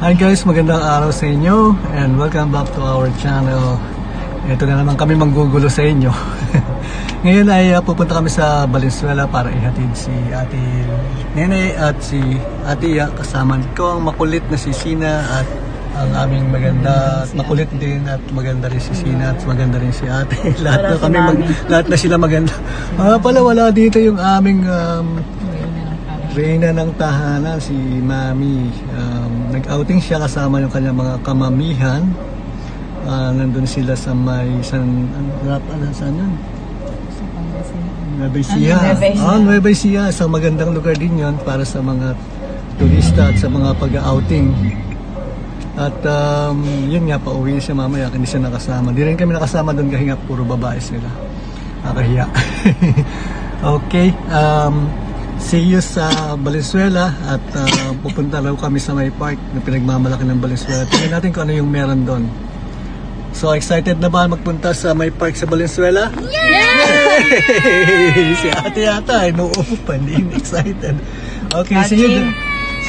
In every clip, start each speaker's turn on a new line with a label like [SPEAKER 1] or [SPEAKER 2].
[SPEAKER 1] Hi guys, magandang araw sa inyo and welcome back to our channel. Ito na naman kami manggugulo sa inyo. Ngayon ay pupunta kami sa Valenzuela para ihatid si Ate Nene at si Ate Iya, kasama ko ang makulit na si Sina at ang aming maganda at makulit din at maganda rin si Sina at maganda rin si Ate. Lahat na sila maganda. Pala wala dito yung aming reyna ng tahanan, si Mami. Nag-outing siya kasama yung kanyang mga kamamihan. Nandun sila sa may saan yun? Nueva Ecija. Nueva Ecija. Isang magandang lugar din yun para sa mga turista at sa mga pag-outing. At yun nga, pauwi siya mamaya, hindi siya nakasama. Di rin kami nakasama doon kasi nga puro babae sila. Nakahiya. Okay. See you sa Valenzuela at pupunta lang kami sa may park na pinagmamalaki ng Valenzuela. Tingnan natin kung ano yung meron doon. So excited na ba magpunta sa may park sa Valenzuela? Yay! Si Ate yata ay no-open, excited. Okay, see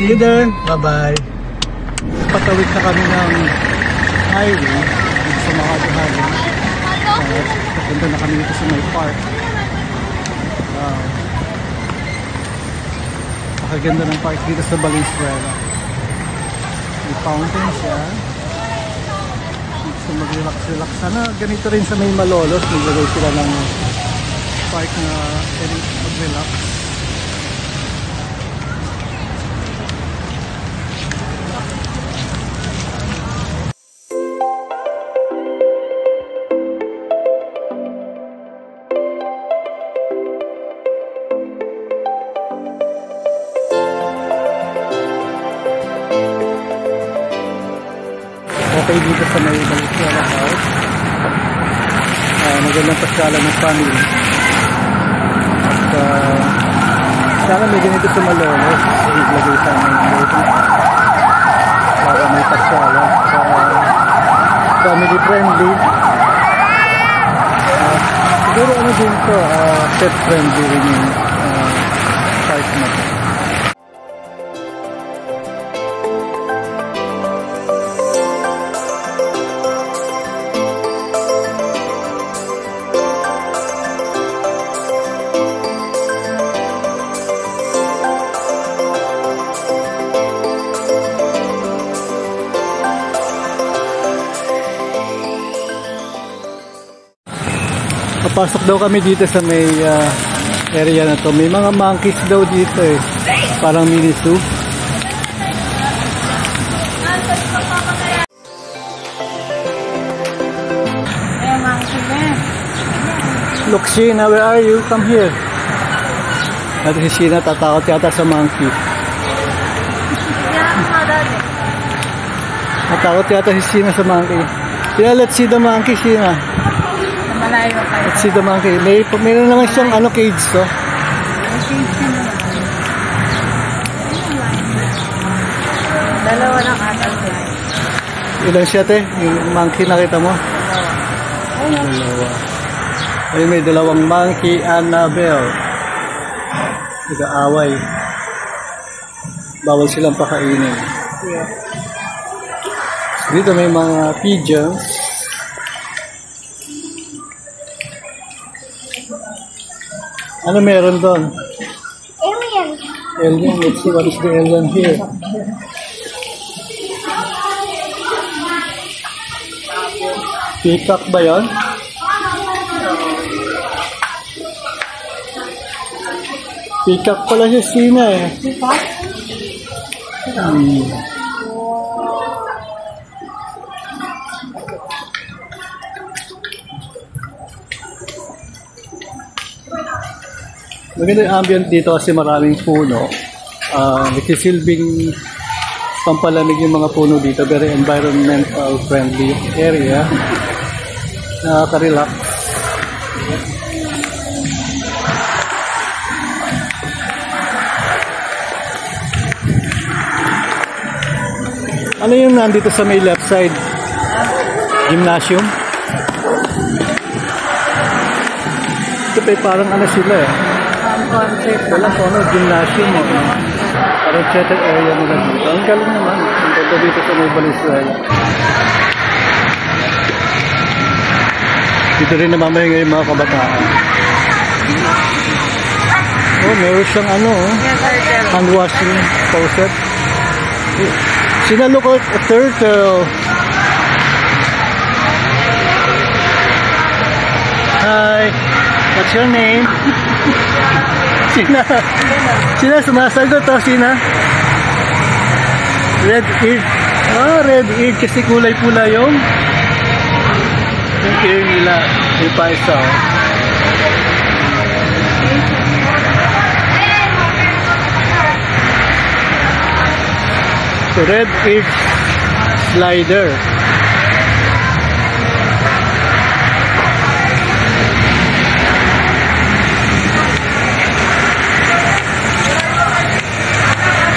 [SPEAKER 1] you there. Bye-bye. Patawid na kami ng highway sa Makati Highway. Pupunta na kami dito sa may park. Pakaganda ng park dito sa Valenzuela. May fountain siya. Gusto mag-relax. Sana ganito rin sa may Malolos. Naglagay sila ng park na mag-relax. Okay, dito sa may Valenzuela House. Magandang pasyalan ng family. At sana may ganito sa Malolos. Iglagay sa mga dito para may pasyalan. Family friendly. Siguro ano din to, pet friendly rin yung park na to. Pasok daw kami dito sa may area na to. May mga monkeys daw dito eh. Parang mini zoo. Look, Sheena, where are you? Come here. At si Sheena tatakot yata sa monkey. Tatakot yata si Sheena sa monkey. Yeah, let's see the monkey, Sheena. Let's see the monkey. Mayroon naman siyang cage to.
[SPEAKER 2] Dalawa ng adult.
[SPEAKER 1] Ilan siya, te? Yung monkey nakita mo? Dalawa. Ayun, may dalawang monkey, Annabelle. Nag-aaway. Bawal silang pakainin. Dito may mga pigeons. Ano meron doon?
[SPEAKER 2] Alien.
[SPEAKER 1] Alien. Let's see what is the alien here. Peacock ba yun? Peacock pala siya, Sina eh.
[SPEAKER 2] Peacock?
[SPEAKER 1] Maganda yung ambient dito kasi maraming puno. Nagsisilbing pampalamig yung mga puno dito. Very environmental friendly area. Nakaka-relax. Ano yung nandito sa may left side? Gymnasium? Ito pa parang ano sila eh.
[SPEAKER 2] Concert.
[SPEAKER 1] Walang gymnasium mo. Parang theater area nila dito. Ang galing naman. Ito dito sa May Valenzuela. Dito rin namamahinga yung mga kabataan. Oh, meron siyang ano, hand washing faucet. Sina, look at a turtle. Hi, what's your name? Sina sumasagot to, Sina? Red ear. Ah, red ear kasi kulay pula yung ear nila. May pa isa, oh. So, red ear slider.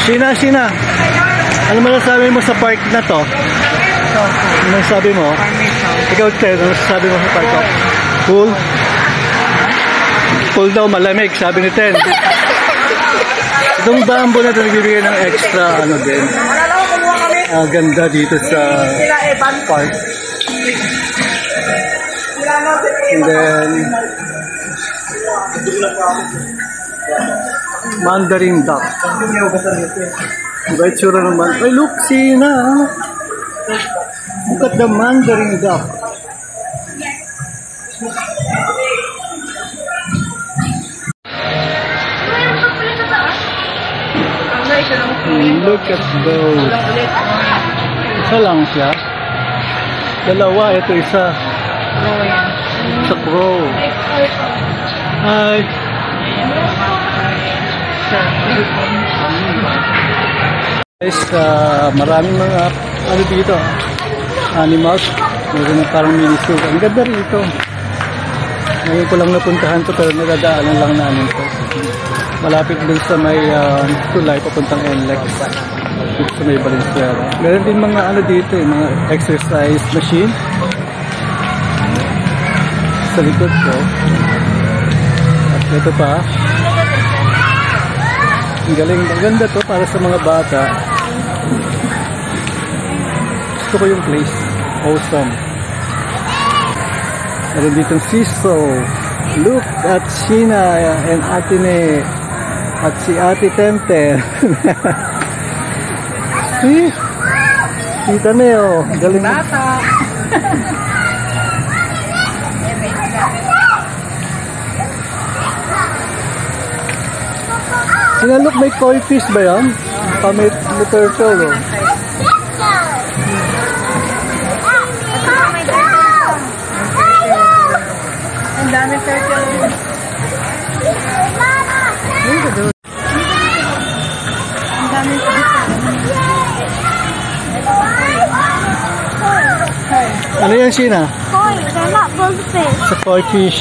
[SPEAKER 1] Sina, ano masasabi mo sa park na to? Ano masasabi mo? Ikaw, Ted, ano masasabi mo sa park to? Cool? Cool daw, malamig, sabi ni Ted. Itong bamboo na ito nagbibigay ng extra, ano din. Ganda dito sa park. And then, Mandarin duck. Diba itsura naman? Ay, look, Sina. Look at the Mandarin duck. Look at those. Isa lang siya. Dalawa, ito isa. Sa crow. Hi. Guys, maraming mga ano dito, animals. Meron parang mini zoo. Ang ganda rito. Ngayon ko lang napuntahan to pero nadadaanan lang namin to. Malapit din sa may tulay papuntang NLEX. Dito sa may Valenzuela. Meron din mga ano dito, mga exercise machine. Sa likod ko. At ito pa. Ang galing, ang ganda to para sa mga bata. Gusto ko yung place. Awesome. Meron ditong seesaw. Look at Sheena and Ate Ne. At si Ate Temper. See? Tita Ne, oh. Galing. Sina, look, may koi fish ba yan? May turtle, oh.
[SPEAKER 2] Ang dami turtle. Ang dami
[SPEAKER 1] Ano yan, Sina?
[SPEAKER 2] koi, they're not goldfish.
[SPEAKER 1] Sa koi fish.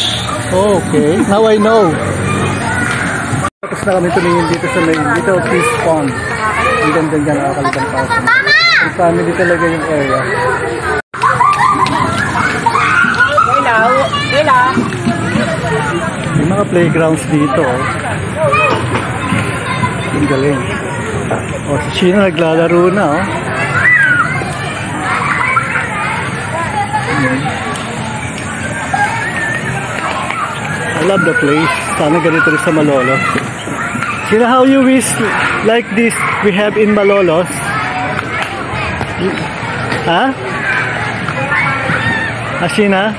[SPEAKER 1] Oh, okay. Now I know. Tapos na kami tumingin dito sa may Little Fish Pond. Ang ganda-ganda nakakalibang pa. Ang family talaga yung area. May mga playgrounds dito. Ang galing. O, si Sheena naglalaro na, oh. I love the place. Sana ganito rin sa Malolos. Sheena, how you wish like this we have in Malolos? Ha? Sheena?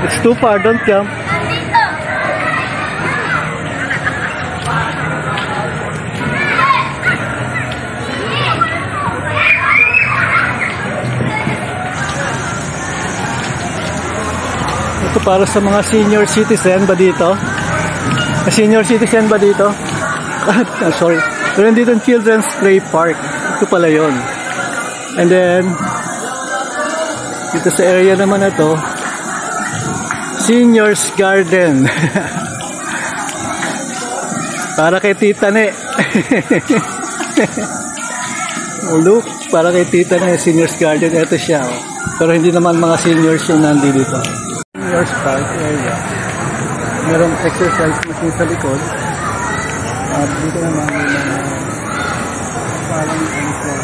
[SPEAKER 1] It's too far, don't jump. Ito para sa mga senior citizen ba dito? Senior citizen ba dito? Sorry. Pero dito yung Children's Play Park. Ito pala yun. And then, dito sa area naman na to, Senior's Garden. Para kay Tita Ne. Oh, look, para kay Tita Ne, Senior's Garden. Ito siya. Oh. Pero hindi naman mga seniors yung nandito dito. Senior's Park area. Merong exercise machine sa likod. At dito naman yung mga parang ano siya,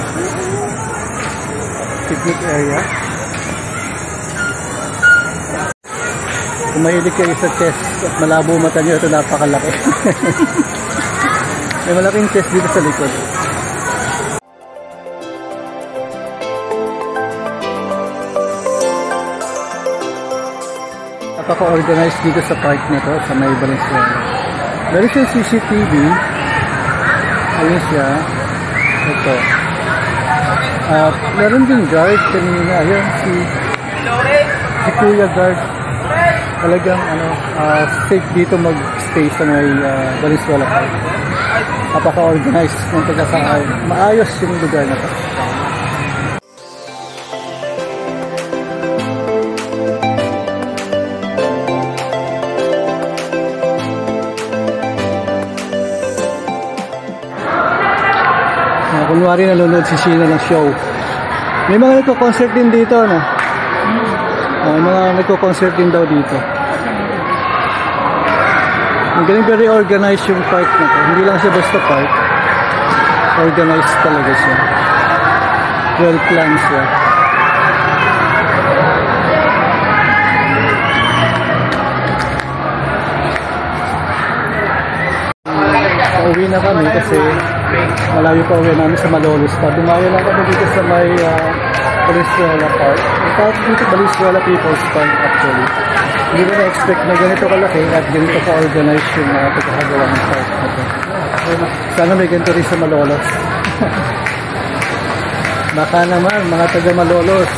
[SPEAKER 1] picnic area. Kung mahilig kayo sa chess at malabo mata nyo, ito napakalaki. May malaking chess dito sa likod. Napaka-organized dito sa park na to, sa May Valenzuela. Meron siyang CCTV. Ayun siya. Ito. At meron din guard kanina. Ayun, si Kuya guard. Talagang safe dito mag-stay sa May Valenzuela Park. Napaka-organized ng pagkasakay. Maayos yung lugar na to. Kunwari nanonood si Sheena ng show. May mga nagko-concert din dito, no? May mga nagko-concert din daw dito. Ang galing, very organized yung park na to. Hindi lang siya basta park. Organized talaga siya. Well planned siya. Pauwi na kami kasi malayo pa uwi namin sa Malolos pa. Dumayo lang kami dito sa may Valenzuela Park. Tawag dito Valenzuela People's Park actually. Hindi ko na-expect na ganito kalaki at ganito ka-organize yung pagkakagawa ng park na ito. Sana may ganito rin sa Malolos. Baka naman mga taga Malolos.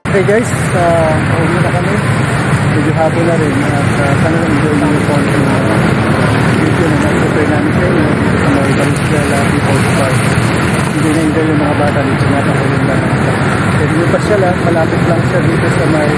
[SPEAKER 1] Okay guys, pauwi na kami. Medyo hapon na rin at sana na-enjoy nyo yung konting video na nag-prepare namin sa inyo dito sa May Valenzuela People's Park. Hindi na-enjoy yung mga bata dito, napakawin lang. Pwede nyo pa siya lang, malapit lang siya dito sa may